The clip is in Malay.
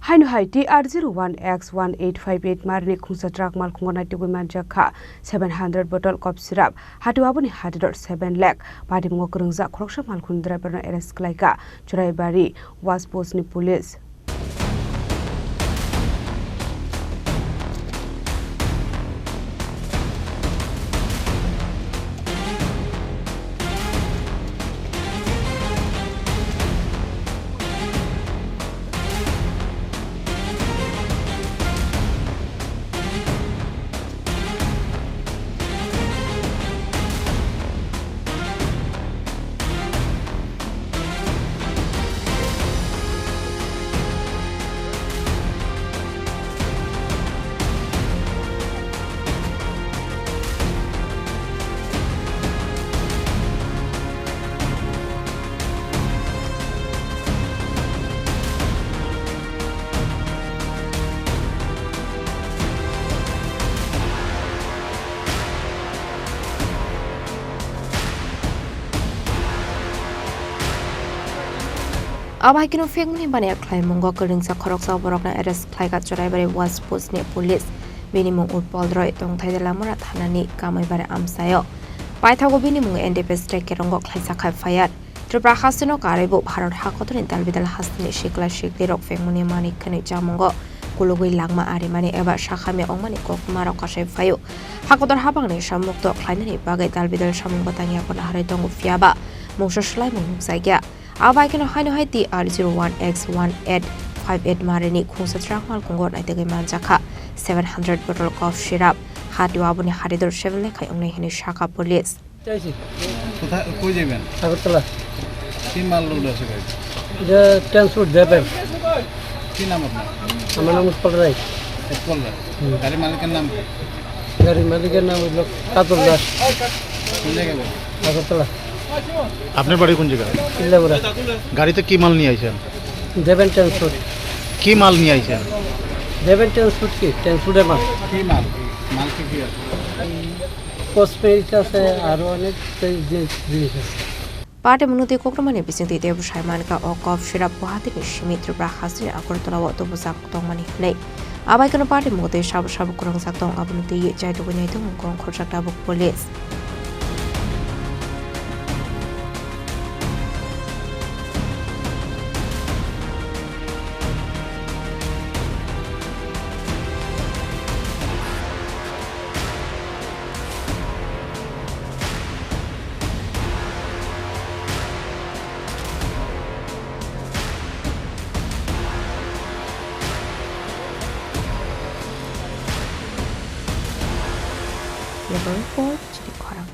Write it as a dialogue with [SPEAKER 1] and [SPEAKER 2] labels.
[SPEAKER 1] Haino TR01X-1858 Marini Khungsa truck Malkhungo Naitugwi Manjakha 700 bottle cough syrup Hatio Aboni Hatidhar 7 lakh Patimungo Khoroksa Khoroksa Malkhungni Driverno arrest Khlaikha Churaibari was postni police.
[SPEAKER 2] Aboni Fengni Bane Khaimungo Khoroksa Khoroksa Borokna arrest Khlaikha Churaibari was postni police Binimung Utpoldroi Tong Thaidelamura Thanani Kamaibare Amsayo Paithago Binimung NDPS Trekerongo Khlaikha fired Tripura Hasino Karibu Bharat Hakoton Talbidal Hasni Shikla Shikdirok Fengmuni Mani Kani Jamongo Kulugui Langma Arimani Eva Shahame Omani Kokmaro Kashe Fayo Hakotor Habangni Shamukto Klainani Bagai Talbidal Shamungatanya Konaharitong Fiaba Moshoslai Mungsagya Aboni Haino TR01X-1858 Marini Khungsa truck Malkhungo Naitugwi Manjakha 700 bottle cough syrup Hatio Aboni Hatidhar 7 lakh Haino Shaka police.
[SPEAKER 3] কই যাবেন
[SPEAKER 4] আগরতলা
[SPEAKER 3] কি মাল লোড আছে গাড়ি
[SPEAKER 4] যে ট্রান্সপোর্ট দেবেন
[SPEAKER 3] কি নাম আপনার
[SPEAKER 4] আমার নাম উৎপল রায়
[SPEAKER 3] গাড়ি মালিকের নাম কি
[SPEAKER 4] গাড়ির মালিকের নাম হলো কাতল দাস
[SPEAKER 3] কোন জায়গায় বাড়ি
[SPEAKER 4] আগরতলা
[SPEAKER 5] আপনার বাড়ি কোন জায়গায়
[SPEAKER 4] কিল্লাপুরা
[SPEAKER 5] গাড়িতে কি মাল নিয়ে আইছেন
[SPEAKER 4] দেবেন ট্রান্সপোর্ট
[SPEAKER 5] কি মাল নিয়ে আইছেন
[SPEAKER 4] দেবেন ট্রান্সপোর্ট কি ট্রান্সপোর্টের মাল
[SPEAKER 3] কি মাল মাল কি আছে
[SPEAKER 4] কসমেটিক্স আছে আর অনেক জিনিস আছে
[SPEAKER 2] Patimungo Kokmani Bisinti Dev Shaimanka or cough syrup Wahati Shimitra Brahasi Akortola Tobuzak Tongmani Lake Aboni Patimungo Shabu Kwrwngjak Aboni Jaiduinatum Khoroksa police. Level 4 Chini Khorang.